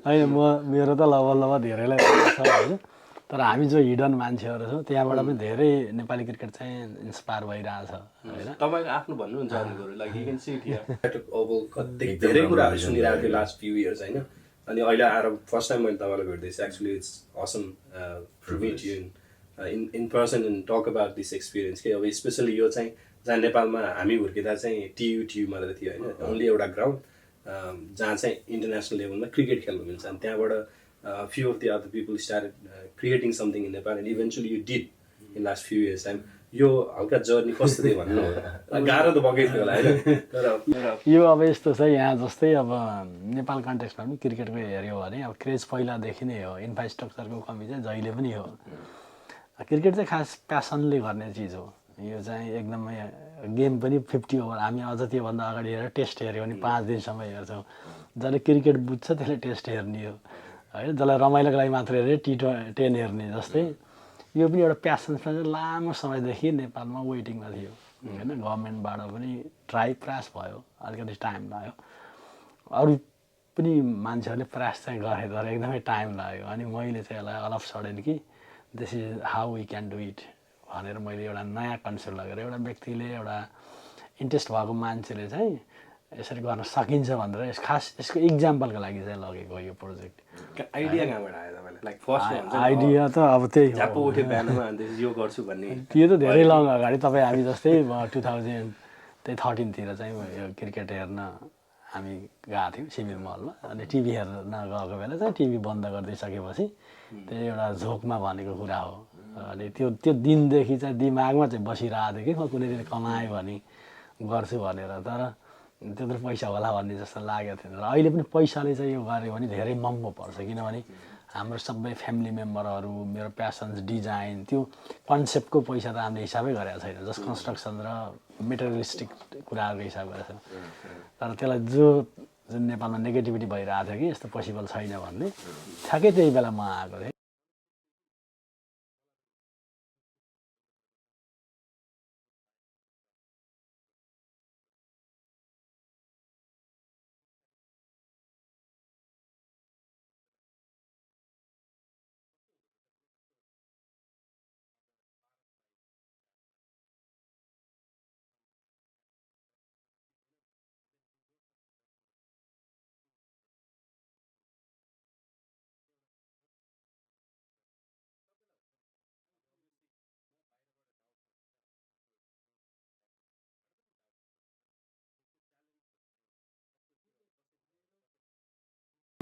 होइन मेरो त लभ धेरैलाई छ होइन, तर हामी जो हिडन मान्छेहरू छौँ त्यहाँबाट पनि धेरै नेपाली क्रिकेट चाहिँ इन्सपायर भइरहेछ होइन। तपाईँको आफ्नो भन्नुहुन्छ अरूहरू like you can see it here अब कति धेरै कुराहरू सुनिरहेको थियो लास्ट फ्यु इयर्स होइन, अनि अहिले आएर फर्स्ट टाइम मैले तपाईँलाई भेट्दैछु। Actually it's awesome to meet you in person and talk about this experience के। अब स्पेसली यो चाहिँ जहाँ नेपालमा हामी हुर्किँदा चाहिँ टियु मात्रै थियो होइन, ओन्ली एउटा ग्राउन्ड जहाँ चाहिँ इन्टरनेसनल लेभलमा क्रिकेट खेल्नु मिल्छ, अनि त्यहाँबाट few of the other people started creating something in Nepal, and eventually you did in last few years time. यो हल्का जर्नी कस्तो थियो भन्नु गाह्रो त भएकै थियो होला होइन, तर यो अब यस्तो छ यहाँ जस्तै अब नेपाल कन्टेक्समा पनि क्रिकेटको हेऱ्यो भने अब क्रेज पहिलादेखि नै हो, इन्फ्रास्ट्रक्चरको कमी चाहिँ जहिले पनि हो। क्रिकेट चाहिँ खास प्यासनले गर्ने चिज हो, यो चाहिँ एकदमै गेम पनि 50 ओभर। हामी अझ त्योभन्दा अगाडि हेरेर टेस्ट हेऱ्यो भने 5 दिनसम्म हेर्छौँ। जसले क्रिकेट बुझ्छ त्यसले टेस्ट हेर्ने हो होइन, जसलाई रमाइलोको लागि मात्र हेरेर T10 हेर्ने जस्तै यो पनि एउटा प्यासनमा चाहिँ लामो समयदेखि नेपालमा वेटिङमा थियो होइन। गभर्मेन्टबाट पनि ट्राई प्रयास भयो, अलिकति टाइम लाग्यो, अरू पनि मान्छेहरूले प्रयास चाहिँ गरे तर एकदमै टाइम लाग्यो। अनि मैले चाहिँ यसलाई अल अफ सडन कि this is how we can do it भनेर मैले एउटा नयाँ कन्सेप्ट लगेर एउटा व्यक्तिले एउटा इन्ट्रेस्ट भएको मान्छेले चाहिँ यसरी गर्न सकिन्छ भनेर खास यसको इक्जाम्पलको लागि चाहिँ लगेको यो प्रोजेक्ट। आइडिया कहाँबाट आयो तपाईँलाई? लाइक फर्स्ट आइडिया त अब त्यही हो, झ्याप्पो उठ्यो बिहानमा अनि यो गर्छु भन्ने त्यो त धेरै लङ अगाडि तपाईँ हामी जस्तै 2013 चाहिँ यो क्रिकेट हेर्न हामी गएको थियौँ सिभिल मलमा। अनि टिभी हेर्न गएको बेला चाहिँ टिभी बन्द गरिदिइसकेपछि त्यो एउटा झोकमा भनेको कुरा हो। अनि त्यो दिनदेखि चाहिँ दिमागमा चाहिँ बसिरहेको थियो कि म कुनै दिन कमाएँ भने गर्छु भनेर, तर त्यत्रो पैसा होला भन्ने जस्तो लागेको थिएन। र अहिले पनि पैसाले चाहिँ यो गऱ्यो भने धेरै महँगो पर्छ, किनभने हाम्रो सबै फ्यामिली मेम्बरहरू मेरो प्यासन्स डिजाइन त्यो कन्सेप्टको पैसा त हामीले हिसाबै गरेको छैन, जस्ट कन्स्ट्रक्सन र मेटेरियलिस्टिक कुराहरूको हिसाब गरेको छ। तर त्यसलाई जुन नेपालमा नेगेटिभिटी भइरहेको थियो कि यस्तो पोसिबल छैन भन्ने, ठ्याक्कै त्यही बेला म आएको थिएँ।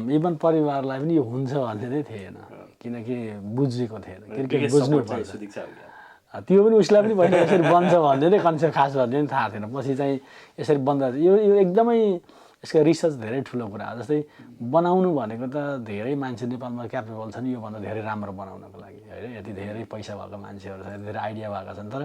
इभन परिवारलाई पनि यो हुन्छ भन्ने नै थिएन, किनकि बुझेको थिएन क्रिकेट बुझ्नु पर्छ। त्यो पनि उसलाई पनि पहिला यसरी बन्छ भन्ने नै कन्सेप्ट खास भन्ने पनि थाहा थिएन। पछि चाहिँ यसरी बन्द यो एकदमै यसको रिसर्च धेरै ठुलो कुरा हो। जस्तै बनाउनु भनेको त धेरै मान्छे नेपालमा क्यापेबल छन् योभन्दा धेरै राम्रो बनाउनको लागि होइन, यति धेरै पैसा भएको मान्छेहरू छन्, धेरै आइडिया भएको छन्, तर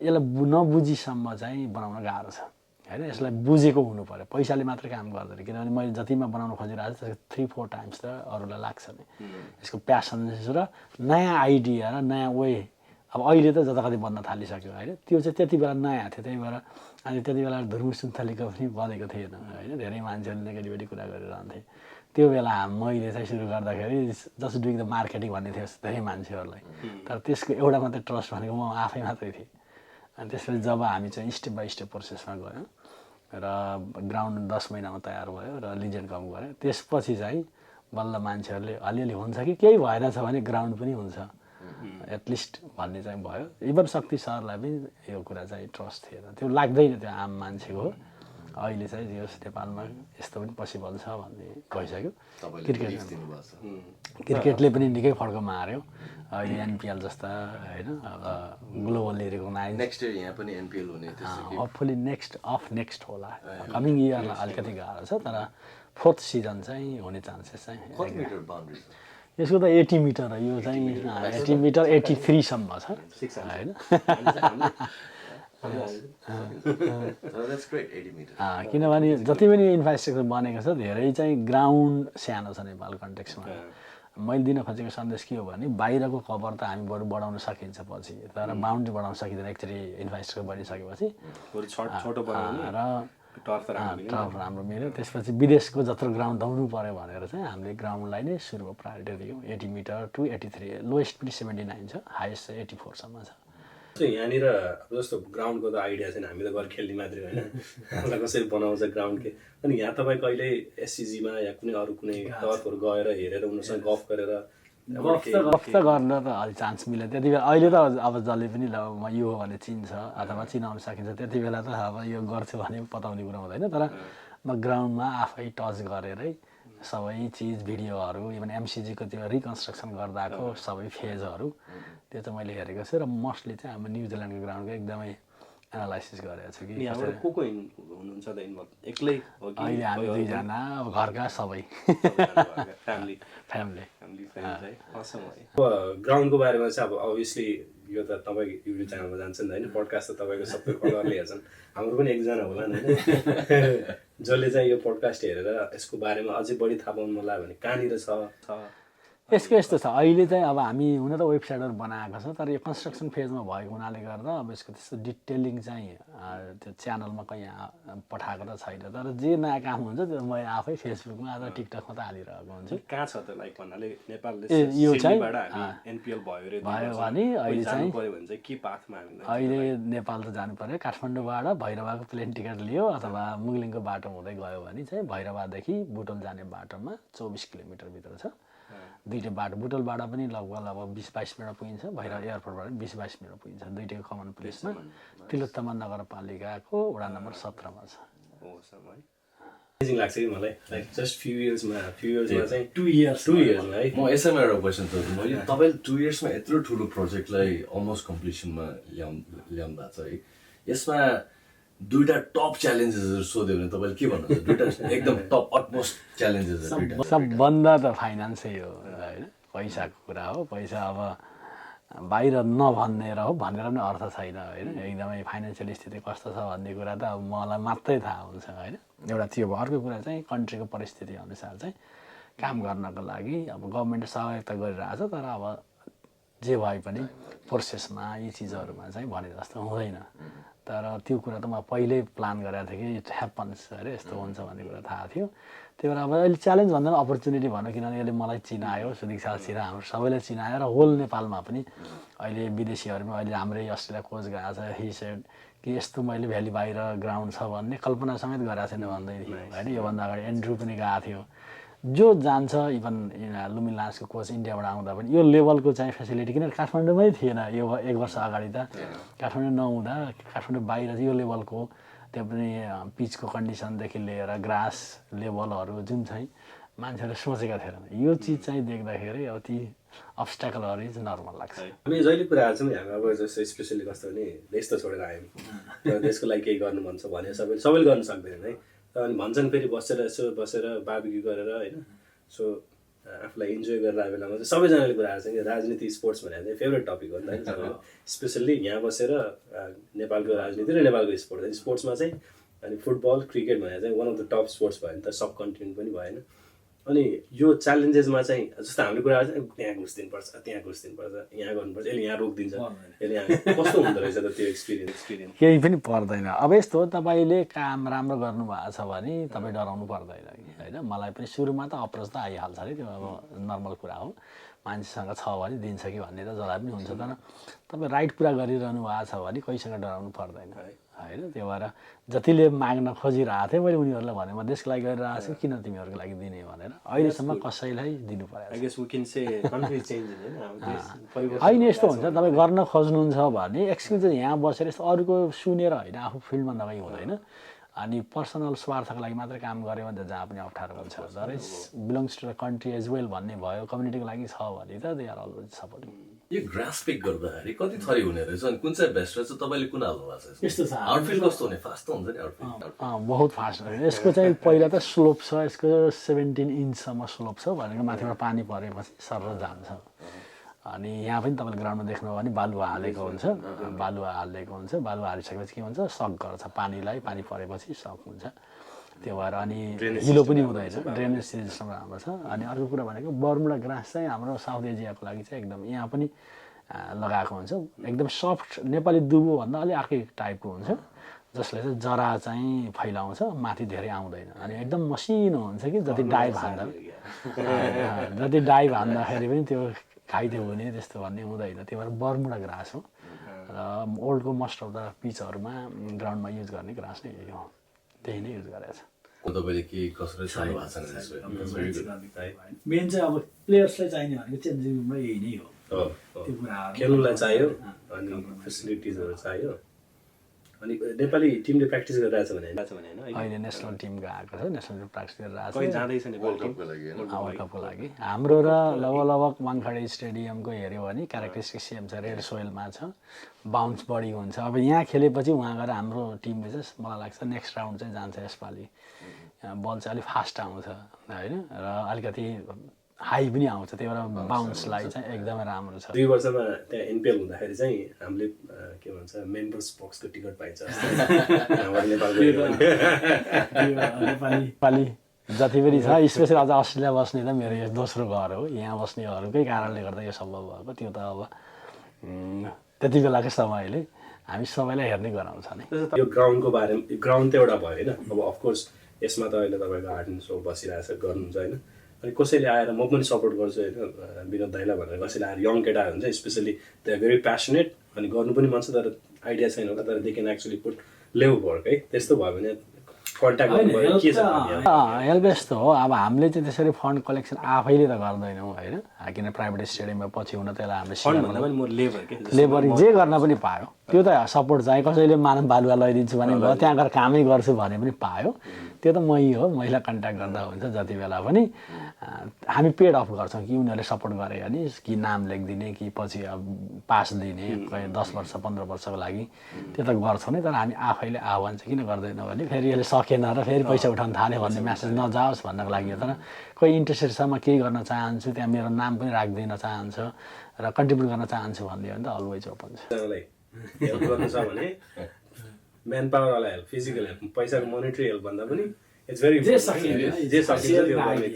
यसलाई नबुझिसम्म चाहिँ बनाउन गाह्रो छ होइन। यसलाई बुझेको हुनु पऱ्यो, पैसाले मात्रै काम गर्दैन, किनभने मैले जतिमा बनाउन खोजिरहेको छु त्यसको 3-4 टाइम्स त अरूलाई लाग्छ नि। यसको प्यासन र नयाँ आइडिया र नयाँ वे अब अहिले त जताकति बन्न थालिसक्यो होइन, त्यो चाहिँ त्यति बेला नयाँ थियो। त्यही भएर अनि त्यति बेला धुर्म सुन्तलीको पनि बनेको थिएन होइन, धेरै मान्छेहरूले नेगेटिभिटी कुरा गरिरहन्थे। त्यो बेला मैले चाहिँ सुरु गर्दाखेरि जस्ट डुइङ द मार्केटिङ भन्ने थियो धेरै मान्छेहरूलाई, तर त्यसको एउटा मात्रै ट्रस्ट भनेको म आफै मात्रै थिएँ। अनि त्यसपछि जब हामी चाहिँ स्टेप बाई स्टेप प्रोसेसमा गयौँ र ग्राउन्ड 10 महिनामा तयार भयो र लिजेन्ड कम गऱ्यो, त्यसपछि चाहिँ बल्ल मान्छेहरूले अलिअलि हुन्छ कि केही भएनछ भने ग्राउन्ड पनि हुन्छ एटलिस्ट भन्ने चाहिँ भयो। इभन शक्ति सरलाई पनि यो कुरा चाहिँ ट्रस्ट थिएन, त्यो लाग्दैन त्यो आम मान्छेको हो। अहिले चाहिँ यो नेपालमा यस्तो पनि पोसिबल छ भन्ने भइसक्यो। क्रिकेटले पनि निकै फड्को मार्यो अहिले, एनपिएल जस्ता होइन ग्लोबली रिकगनाइज। नेक्स्ट इयर यहाँ पनि एनपिएल हुने होपफुली नेक्स्ट होला, कमिङ इयरलाई अलिकति गाह्रो छ, तर 4th सिजन चाहिँ हुने चान्सेस चाहिँ। यसको त 80 मिटर हो, यो चाहिँ 80 मिटर 83 सम्म छ होइन। किनभने जति पनि इन्फ्रास्ट्रक्चर बनेको छ धेरै चाहिँ ग्राउन्ड सानो छ नेपाल कन्टेक्समा। मैले दिन खोजेको सन्देश के हो भने बाहिरको कभर त हामी बरु बढाउन सकिन्छ पछि, तर बााउन्ड्री बढाउन सकिँदैन एकचोटि इन्फ्रास्ट्रक्चर बढिसकेपछि। छोटो बनाउने र टर्फ राम्रो मिल्यो। त्यसपछि विदेशको जत्रो ग्राउन्ड धाउनु पऱ्यो भनेर चाहिँ हामीले ग्राउन्डलाई नै सुरुमा प्रायोरिटी दियौँ। 80 मिटर टु 83, लोएस्ट पनि 79 छ, हाइएस्ट चाहिँ 84सम्म छ। यहाँनिर अब जस्तो ग्राउन्डको त आइडिया छैन, हामी त घर खेल्ने मात्रै होइन, हामीलाई कसरी बनाउँछ ग्राउन्ड के। अनि यहाँ तपाईँ कहिले एससिजीमा या कुनै अरू कुनै टर्फहरू गएर हेरेर उनीहरूसँग गफ गरेर गफ त गर्न त अलि चान्स मिल्यो त्यति बेला। अहिले त अब जसले पनि ल म यो हो भने चिन्छ अथवा चिनाउन सकिन्छ, त्यति बेला त अब यो गर्छु भने बताउने कुरा हुँदैन। तर म ग्राउन्डमा आफै टच गरेरै सबै चिज भिडियोहरू, इभन एमसिजीको त्यो रिकन्स्ट्रक्सन गर्दाको सबै फेजहरू त्यो चाहिँ मैले हेरेको छु। र मोस्टली चाहिँ हाम्रो न्युजिल्यान्डको ग्राउन्डको एकदमै एनालाइसिस गरेको छु कि को हुनुहुन्छ त इन्भल्भ? एक्लै हो कि अहिले हामी दुईजना, अब घरका सबै फ्यामिली फ्यामिली। अब ग्राउन्डको बारेमा चाहिँ अब अभियसली यो त तपाईँको युट्युब च्यानलमा जान्छ नि त होइन, पडकास्ट त तपाईँको सबै फलोअरले हेर्छन्, हाम्रो पनि एकजना होला नि होइन, जसले चाहिँ यो पडकास्ट हेरेर यसको बारेमा अझै बढी थाहा पाउनु मन लाग्यो भने कहाँनिर छ? यसको यस्तो छ, अहिले चाहिँ अब हामी हुन त वेबसाइटहरू बनाएको छ, तर यो कन्स्ट्रक्सन फेजमा भएको हुनाले गर्दा अब यसको त्यस्तो डिटेलिङ चाहिँ त्यो च्यानलमा कहीँ पठाएको त छैन। तर जे नयाँ काम हुन्छ त्यो म आफै फेसबुकमा अथवा टिकटकमा त हालिरहेको हुन्छु। कहाँ छ त लाइक भन्नाले नेपालले यो चाहिँ एनपिएल भयो भने अहिले चाहिँ के पाथमा अहिले नेपाल त जानु पर्यो, काठमाडौँबाट भैरवाको प्लेन टिकट लियो अथवा मुगलिङको बाटो हुँदै गयो भने चाहिँ भैरवादेखि बुटोल जाने बाटोमा 24 किलोमिटर भित्र छ। दुईवटा बाटो, बुटोलबाट पनि लगभग अब 20-22 मिनट पुगिन्छ, भैरवा एयरपोर्टबाट 20-22 मिनट पुगिन्छ। दुईटैको कमन प्लेसमा तिलोत्तमा नगरपालिकाको वडा नम्बर 17मा छ। अमेजिङ लाग्छ कि मलाई, लाइक जस्ट फ्यु इयर्समा चाहिँ 2 इयर्समा है। म यसैमा एउटा क्वेसन सोध्छु, मैले तपाईँले 2 इयर्समा यत्रो ठुलो प्रोजेक्टलाई अलमोस्ट कम्प्लिसनमा ल्याउनु भएको छ है, यसमा दुईटा टप च्यालेन्जेसहरू सोध्यो भने तपाईँले के भन्नुहुन्छ? दुईटा एकदम टप अटमोस्ट च्यालेन्जेसहरू। सबभन्दा त फाइनेन्सै हो होइन, पैसाको कुरा हो। पैसा अब बाहिर नभनेर हो, भनेर पनि अर्थ छैन होइन। एकदमै फाइनेन्सियल स्थिति कस्तो छ भन्ने कुरा त अब मलाई मात्रै थाहा हुन्छ होइन। एउटा त्यो भयो। अर्को कुरा चाहिँ कन्ट्रीको परिस्थिति अनुसार चाहिँ काम गर्नको लागि अब गभर्मेन्टले सहयोग त गरिरहेछ, तर अब जे भए पनि प्रोसेसमा यी चिजहरूमा चाहिँ भने जस्तो हुँदैन। तर त्यो कुरा त म पहिल्यै प्लान गरेको थिएँ कि इट ह्यापन्स अरे यस्तो हुन्छ भन्ने कुरा थाहा थियो। त्यही भएर अब अहिले च्यालेन्ज भन्दा पनि अपर्च्युनिटी भनौँ, किनभने यसले मलाई चिनायो, सुदिक साल चिना, हाम्रो सबैलाई चिनायो। र होल नेपालमा पनि अहिले विदेशीहरू पनि अहिले हाम्रै अस्ट्रेलिया कोच गएको छ, हि सेड कि यस्तो मैले भ्याली बाहिर ग्राउन्ड छ भन्ने कल्पना समेत गरेको छैन भन्दै थियो होइन। योभन्दा अगाडि एन्ड्रु पनि गएको थियो, जो जान्छ इभन लुम्बिनी लायन्सको कोच इन्डियाबाट आउँदा पनि यो लेभलको चाहिँ फेसिलिटी, किनभने काठमाडौँमै थिएन यो 1 वर्ष अगाडि त। काठमाडौँ नहुँदा काठमाडौँ बाहिर चाहिँ यो लेभलको, त्यो पनि पिचको कन्डिसनदेखि लिएर ग्रास लेभलहरू जुन चाहिँ मान्छेहरूले सोचेका थिएनन्, यो चिज चाहिँ देख्दाखेरि अब ती अब्स्ट्याकलहरू इज नर्मल लाग्छ। हामी जहिले कुरा हाल्छौँ हामी, अब जस्तो स्पेसली कस्तो भने देश त छोडेर आयौँ, देशको लागि केही गर्नु मन छ भने सबैले गर्नु सक्दैनन् है। अनि भन्छन् फेरि बसेर बार्बिक्यू गरेर होइन, सो आफूलाई इन्जोय गरेर आएको बेलामा चाहिँ सबैजनाले कुरा हाल्छन् कि राजनीति स्पोर्ट्स भनेर चाहिँ फेभरेट टपिक हो नि त होइन सबैको, स्पेसल्ली यहाँ बसेर नेपालको राजनीति र नेपालको स्पोर्ट्समा चाहिँ। अनि फुटबल क्रिकेट भनेर चाहिँ one of the top sports भयो नि त, सब कन्टिनेन्ट पनि भएन। अनि यो च्यालेन्जेसमा चाहिँ जस्तो हामीले कुरा त्यहाँ घुस्दिनुपर्छ, त्यहाँ घुस्दिनुपर्छ, यहाँ गर्नुपर्छ, यसले यहाँ रोकिदिन्छ, यसले यहाँ कस्तो हुँदो रहेछ त त्यो एक्सपिरियन्स? केही पनि पर्दैन। अब यस्तो हो, तपाईँले काम राम्रो गर्नुभएको छ भने तपाईँ डराउनु पर्दैन कि होइन। मलाई पनि सुरुमा त अप्रोच त आइहाल्छ अरे, त्यो अब नर्मल कुरा हो, मान्छेसँग छ भने दिन्छ कि भन्ने त जसलाई पनि हुन्छ। तर तपाईँ राइट कुरा गरिरहनु भएको छ भने कोहीसँग डराउनु पर्दैन होइन। त्यो भएर जतिले माग्न खोजिरहेको थिएँ मैले उनीहरूलाई भने म देशको लागि गरिरहेको छु, किन तिमीहरूको लागि दिने भनेर अहिलेसम्म कसैलाई दिनु परेको होइन। यस्तो हुन्छ, तपाईँ गर्न खोज्नुहुन्छ भने एक्सक्युज यहाँ बसेर यस्तो अरूको सुनेर होइन, आफू फिल्डमा नगई हुँदैन। अनि पर्सनल स्वार्थको लागि मात्रै काम गऱ्यो भने त जहाँ पनि अप्ठ्यारो हुन्छ। तर belongs to the country as well भन्ने भयो, कम्युनिटीको लागि छ भने त दे आर अलवेज सपोर्टिङ। यो ग्रास पिक गर्दाखेरि कति थरी हुने रहेछ अनि कुन चाहिँ बेस्ट रहेछ? तपाईँले कुन हाल्नु भएको छ? यस्तो छ आउटफिल्ड कस्तो हुने? फास्ट त हुन्छ नि आउटफिल्ड? बहुत फास्ट हो यसको चाहिँ। पहिला त स्लोप छ, यसको 17 इन्चसम्म स्लोप छ भनेको माथिबाट पानी परेपछि सर जान्छ। अनि यहाँ पनि तपाईँले ग्राउन्डमा देख्नुभयो भने बालुवा हालेको हुन्छ, बालुवा हालिसकेपछि के हुन्छ, सक गर्छ पानीलाई, पानी परेपछि सक हुन्छ। त्यो भएर अनि हिलो पनि हुँदैन, ड्रेनेज सिस्टम राम्रो छ। अनि अर्को कुरा भनेको बर्मुडा ग्रास चाहिँ हाम्रो साउथ एसियाको लागि चाहिँ एकदम यहाँ पनि लगाएको हुन्छ, एकदम सफ्ट नेपाली दुबो भन्दा अलिक अर्कै टाइपको हुन्छ, जसले चाहिँ जरा चाहिँ फैलाउँछ, माथि धेरै आउँदैन अनि एकदम मसिनो हुन्छ कि जति डाइभ हान्दा हान्दाखेरि पनि त्यो घाइते हुने त्यस्तो भन्ने हुँदैन। त्यही भएर बर्मुडा ग्रास हो र वर्ल्डको मोस्ट अफ द पिचहरूमा ग्राउन्डमा युज गर्ने ग्रास नै यही हो, त्यही नै युज गरेको छ। तपाईँले के कसरी चाल्नु भएको छैन मेन चाहिँ अब प्लेयर्सलाई चाहिने भनेको चेन्जिङ यही नै हो, त्यो कुराहरू खेल्नुलाई चाहियो अनि फेसिलिटिजहरू चाहियो। अनि नेपाली टिमले प्र्याक्टिस गरिरहेछ भने अहिले नेसनल टिम गएको छ, नेसनल टिम प्र्याक्टिस गरिरहेको छ जाँदैछ वर्ल्ड कपको लागि होइन? वर्ल्ड कपको लागि। हाम्रो र लगभग वाङखडे स्टेडियमको हेऱ्यो भने क्यारेक्टरिस्टिक सेम छ, रेड सोइलमा छ, बााउन्स बढी हुन्छ। अब यहाँ खेलेपछि उहाँ गएर हाम्रो टिमले चाहिँ मलाई लाग्छ नेक्स्ट राउन्ड चाहिँ जान्छ यसपालि, बल चाहिँ अलिक फास्ट आउँछ होइन र अलिकति हाई पनि आउँछ, त्यही भएर बााउन्सलाई चाहिँ एकदमै राम्रो छ। 2 वर्षमा त्यहाँ एनपिएल हुँदाखेरि चाहिँ हामीले के भन्छ मेम्बर्स बक्सको टिकट पाइन्छ नेपाली जति पनि छ, स्पेसली अझ अस्ट्रेलिया बस्ने त मेरो यो दोस्रो घर हो, यहाँ बस्नेहरूकै कारणले गर्दा यो सम्भव भएको। त्यो त अब त्यति बेलाकै समयले हामी सबैलाई हेर्ने गराउँछ नि। यो ग्राउन्डको बारेमा, ग्राउन्ड त एउटा भयो होइन, अब अफकोर्स यसमा त अहिले तपाईँको हार्ट एन्ड सोल बसिरहेछ गर्नुहुन्छ होइन। अनि कसैले आएर म पनि सपोर्ट गर्छु होइन विनोद दाइलाई भनेर कसैले आएर यङ केटाहरू हुन्छ especially they are very passionate अनि गर्नु पनि मन छ तर आइडिया छैन होला, तर they can actually put leave work है। त्यस्तो भयो भने कन्ट्याक्ट गर्नु के छ? हेल्प यस्तो हो, अब हामीले चाहिँ त्यसरी फन्ड कलेक्सन आफैले त गर्दैनौँ होइन, किन प्राइभेट स्टेडियममा पछि हुन त्यसलाई हामीले लेबरिङ जे गर्न पनि पायो, त्यो त सपोर्ट चाहिँ कसैले मानव बालुवा लगाइदिन्छु भने भयो, त्यहाँ गएर कामै गर्छु भने पनि पायो, त्यो त मै हो, महिला कन्ट्याक्ट गर्दा हुन्छ जति बेला पनि। हामी पेड अफ गर्छौँ कि उनीहरूले सपोर्ट गरे भने कि नाम लेखिदिने कि पछि अब पास दिने 10 वर्ष 15 वर्षको लागि त्यो त गर्छौँ नै, तर हामी आफैले आह्वान चाहिँ किन गर्दैनौँ भने फेरि यसले सकेन र फेरि पैसा उठाउन थाल्यो भन्ने म्यासेज नजाओस् भन्नको लागि हो। तर कोही इन्ट्रेस्टेड छ, म केही गर्न चाहन्छु, त्यहाँ मेरो नाम पनि राख्दिन चाहन्छ र कन्ट्रिब्युट गर्न चाहन्छु भन्ने हो भने त अलवेज ओपन छ। हेल्प गर्नु छ भने म्यान पावरवाला हेल्प, फिजिकल हेल्प, पैसाको मोनिटरी हेल्प भन्दा पनि इट्स भेरी जे सकिन्छ त्यो गर्ने।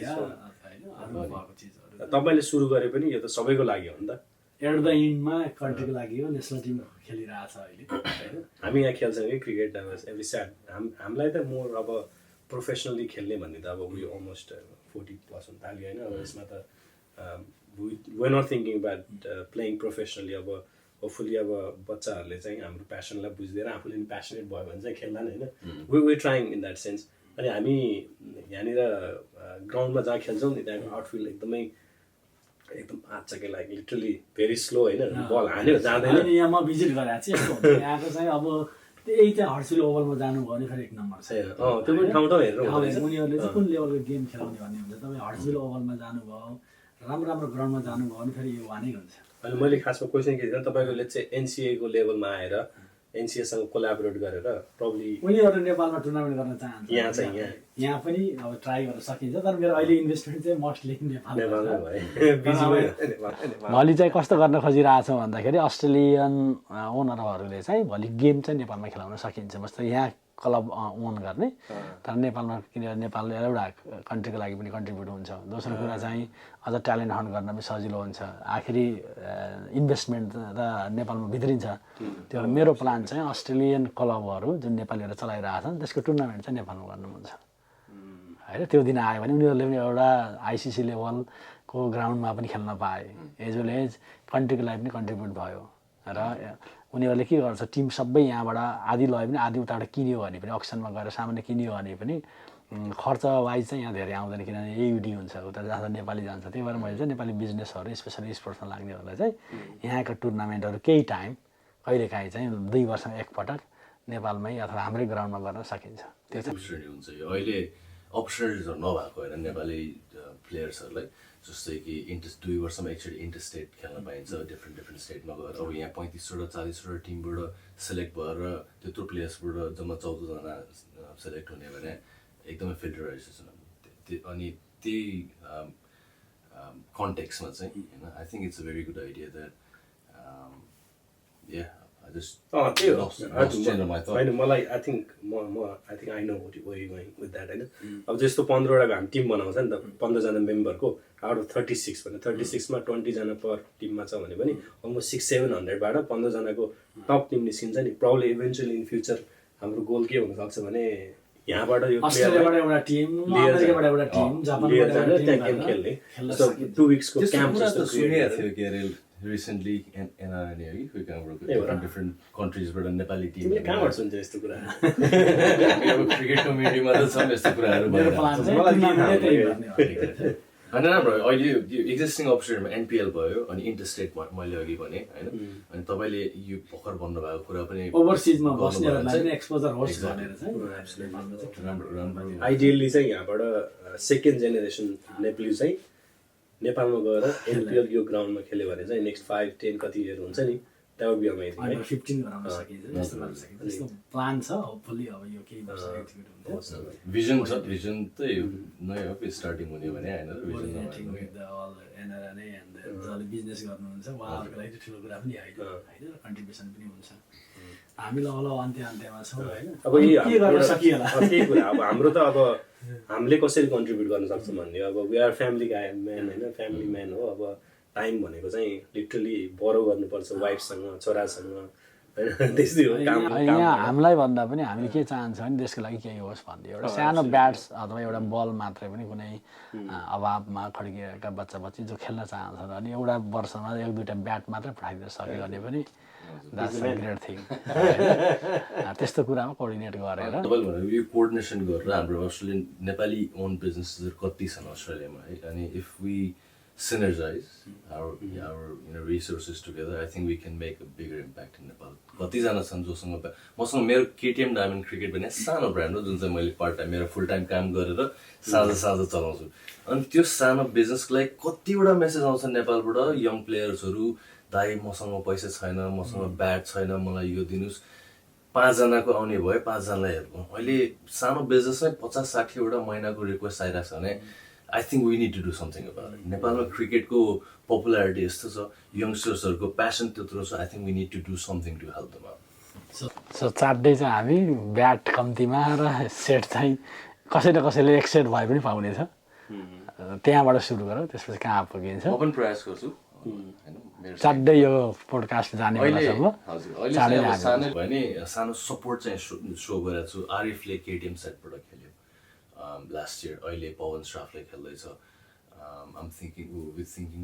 तपाईँले सुरु गरे पनि यो त सबैको लागि हो नि त, एट द इन्डमा कन्ट्रीको लागि हो, नेसनल टिम खेलिरहेछ अहिले होइन। हामी यहाँ खेल्छौँ कि क्रिकेट एभ्री स्याट, हामीलाई त मोर अब प्रोफेसनली खेल्ने भन्ने त अब उयो अलमोस्ट 40+ हुन्थ्यो होइन। अब यसमा त we not thinking about playing professionally. अब होपफुली अब बच्चाहरूले चाहिँ हाम्रो प्यासनलाई बुझिदिएर आफूले पनि प्यासनेट भयो भने चाहिँ खेल्ला नि होइन, we trying in that sense. अनि हामी यहाँनिर ग्राउन्डमा जहाँ खेल्छौँ नि त्यहाँको आउटफिल्ड एकदम आँच्छ के लागि लिटरली भेरी स्लो होइन, बल हान्यो जाँदैन। यहाँ म भिजिट गरेको चाहिँ यस्तो हुन्छ, यहाँको चाहिँ अब त्यही चाहिँ हर्सुली ओभरमा जानुभयो भने फेरि 1 नम्बर छ। त्यो पनि ठाउँ ठाउँ हेर्नु उनीहरूले चाहिँ कुन लेभलको गेम खेलाउने भन्ने हुन्छ। तपाईँ हर्सुली ओभरमा जानुभयो, राम्रो ग्राउन्डमा जानुभयो भने फेरि यो वानै हुन्छ। अनि मैले खासमा क्वेसन के थिएँ तपाईँको चाहिँ एनसिएको लेभलमा आएर एनसिएसँग कोलाबोरेट गरेर प्रब्ली उनीहरू नेपालमा टुर्नामेन्ट गर्न चाहन्छ, यहाँ चाहिँ यहाँ पनि अब ट्राई गर्न सकिन्छ। तर मेरो अहिले इन्भेस्टमेन्ट चाहिँ मोस्टली नेपालमा भोलि चाहिँ कस्तो गर्न खोजिरहेछौँ भन्दाखेरि अस्ट्रेलियन ओनरहरूले चाहिँ भोलि गेम चाहिँ नेपालमा खेलाउन सकिन्छ। जस्तो यहाँ क्लब ओन गर्ने, तर नेपालमा किन नेपालले एउटा कन्ट्रीको लागि पनि कन्ट्रिब्युट हुन्छ। दोस्रो कुरा चाहिँ अझ ट्यालेन्ट हन्ट गर्न पनि सजिलो हुन्छ। आखिरी इन्भेस्टमेन्ट त नेपालमा भित्रिन्छ। त्यो मेरो प्लान चाहिँ अस्ट्रेलियन क्लबहरू जुन नेपालीहरू चलाइरहेछन् त्यसको टुर्नामेन्ट चाहिँ नेपालमा गर्नु मन छ होइन। त्यो दिन आयो भने उनीहरूले पनि एउटा आइसिसी लेभलको ग्राउन्डमा पनि खेल्न पाए, एज वेल एज कन्ट्रीको लागि पनि कन्ट्रिब्युट भयो। र उनीहरूले के गर्छ, टिम सबै यहाँबाट आधी लयो भने आधी उताबाट किन्यो भने पनि अक्सनमा गएर सामान्य किन्यो भने पनि खर्च वाइज चाहिँ यहाँ धेरै आउँदैन, किनभने एयुडी हुन्छ उता जाँदा नेपाली जान्छ। त्यही भएर मैले चाहिँ नेपाली बिजनेसहरू स्पेसली स्पोर्ट्समा लाग्नेहरूलाई चाहिँ यहाँका टुर्नामेन्टहरू केही टाइम कहिलेकाहीँ चाहिँ 2 वर्षमा एकपटक नेपालमै अथवा हाम्रै ग्राउन्डमा गर्न सकिन्छ। त्यो चाहिँ हुन्छ। यो अहिले अपर्च्युनिटिजहरू नभएको होइन नेपाली प्लेयर्सहरूलाई, जस्तै कि 2 वर्षमा एकचोटि इन्टर स्टेट खेल्न पाइन्छ, डिफ्रेन्ट स्टेटमा गएर। अब यहाँ 35वटा 40वटा टिमबाट सेलेक्ट भएर त्यत्रो प्लेयर्सबाट जम्मा 14जना सेलेक्ट हुने भने एकदमै फेडरलाइजेसन। अनि त्यही कन्टेक्समा चाहिँ होइन I think it's a very good idea that I I just त्यही हो lost chain of my thought. होइन मलाई I think I think I know way going with that होइन अब जस्तो 15वटाको हामी टिम बनाउँछ नि त 15जना मेम्बरको आउट अफ 36 भने 36मा 20जना पर टिममा छ भने पनि अलमोस्ट 600-700बाट 15जनाको टप टिम निस्किन्छ नि प्रब्लम इभेन्चुअली इन फ्युचर हाम्रो गोल के हुनसक्छ भने यहाँबाट यो अस्ट्रेलियाबाट एउटा टिम अमेरिकाबाट एउटा टिम जापानबाट एउटा टिम गेम खेल्ने 2 विक्सको क्याम्प जस्तो सुनेको थियो के अरे रिसेन्टली एनआरएन हो कि कोही कहाँबाट डिफ्रेन्ट कन्ट्रिजबाट नेपाली टिम तिमीले कहाँबाट सुन्छ यस्तो कुरा क्रिकेट कम्युनिटीमा त छ यस्तो कुराहरू मेरो प्लान चाहिँ टुर्नामेन्टै त्यही गर्ने होइन राम्रो अहिले यो एक्जिस्टिङ अपर्च्युनिटीमा एनपिएल भयो अनि इन्टरस्टेट मैले अघि भने होइन अनि तपाईँले यो भर्खर भन्नुभएको कुरा पनि ओभरसिजमा बस्नेहरूलाई पनि एक्सपोजर होस् भनेर चाहिँ राम्रो आइडियल्ली चाहिँ यहाँबाट सेकेन्ड जेनेरेसन नेपाली चाहिँ नेपालमा गएर एनपिएल यो ग्राउन्डमा खेल्यो भने चाहिँ नेक्स्ट 5-10 कति इयर हुन्छ नि that would be amazing under 15 गराउन सकिन्छ त्यस्तो गर्न सकिन्छ त्यस्तो प्लान छ होपफुली अब यो केही वर्ष एक्जिक्युट हुन्छ भिजन छ भिजन त नै हो स्टार्टिङ हुने भने होइन Coordinating with the all NRNA and जसले बिजनेस गर्नुहुन्छ उहाँहरूको लागि चाहिँ ठुलो कुरा पनि होइन होइन कन्ट्रिब्युसन पनि हुन्छ हामी ल अन्त्यमा छौँ होइन अब के गर्न सकिएला त्यही कुरा अब हाम्रो त अब हामीले कसरी कन्ट्रिब्युट गर्न सक्छौँ भन्ने अब वी आर फ्यामिली म्यान होइन फ्यामिली म्यान हो अब टाइम भनेको चाहिँ लिटरली बरो गर्नुपर्छ वाइफसँग छोरासँग होइन त्यस्तै हो यहाँ हामीलाई भन्दा पनि हामीले के चाहन्छ भने देशको लागि केही होस् भन्ने एउटा सानो ब्याट्स अथवा एउटा बल मात्रै पनि कुनै अभावमा खड्किएका बच्चा बच्ची जो खेल्न चाहन्छन् अनि एउटा वर्षमा 1-2टा ब्याट मात्रै पठाइदिन सक्यो भने पनि द्याट्स अ ग्रेट थिङ त्यस्तो कुरामा कोअर्डिनेट गरेर तपाईँले भनेको यो कोअर्डिनेसन गरेर हाम्रो अस्ट्रेलियन नेपाली ओन बिजनेसेसहरू कति छन् अस्ट्रेलियामा है अनि if we synergize our resources together, I think we can make a bigger impact in Nepal. कतिजना छन् जोसँग मसँग मेरो केटिएम डायमन्ड क्रिकेट भन्ने सानो ब्रान्ड हो जुन चाहिँ मैले पार्ट टाइम मेरो फुल टाइम काम गरेर साझा चलाउँछु अनि त्यो सानो बिजनेसको लागि कतिवटा मेसेज आउँछ नेपालबाट यङ प्लेयर्सहरू दाइ मसँग पैसा छैन मसँग ब्याट छैन मलाई यो दिनुहोस् 5 जनाको आउने भयो 5 जनालाई हेर्नु अहिले सानो बिजनेसमै 50-60 वटा महिनाको रिक्वेस्ट आइरहेको छ भने I think we need to do something about it. नेपालमा क्रिकेटको पपुलारिटी यस्तो छ यङ्स्टर्सहरूको प्यासन त्यत्रो छ I think we need to do something to help them out. So चार्टै चाहिँ हामी ब्याट कम्तीमा र सेट चाहिँ कसै न कसैले एक सेट भए पनि पाउनेछ त्यहाँबाट सुरु गरौँ त्यसपछि कहाँ पुगिन्छ म पनि प्रयास गर्छु चाँडै यो पोडकास्ट जाने बेलासम्म चाँडै सानो भयो नि सानो सपोर्ट चाहिँ सो गरेको छु आरिफले केटिएम सेटबाट खेल्यो last year अहिले पवन श्राफले खेल्दैछ I'm thinking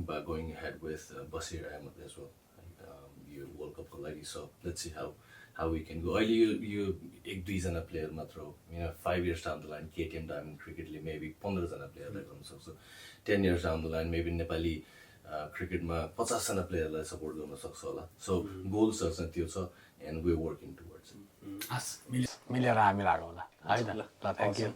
about going ahead with Basir Ahmed as well यो वर्ल्ड कपको लागि so let's see how we can go अहिले यो 1-2 जना प्लेयर मात्र हो 5 years down the line KTM Diamond क्रिकेटले maybe 15 जना प्लेयरलाई गर्न सक्छ 10 years down the line maybe Nepali क्रिकेटमा 50 जना प्लेयरलाई सपोर्ट गर्न सक्छ होला so गोल्स चाहिँ त्यो छ and we're working towards it मिलेर हामी लागौँ होला है त ल थ्याङ्क यू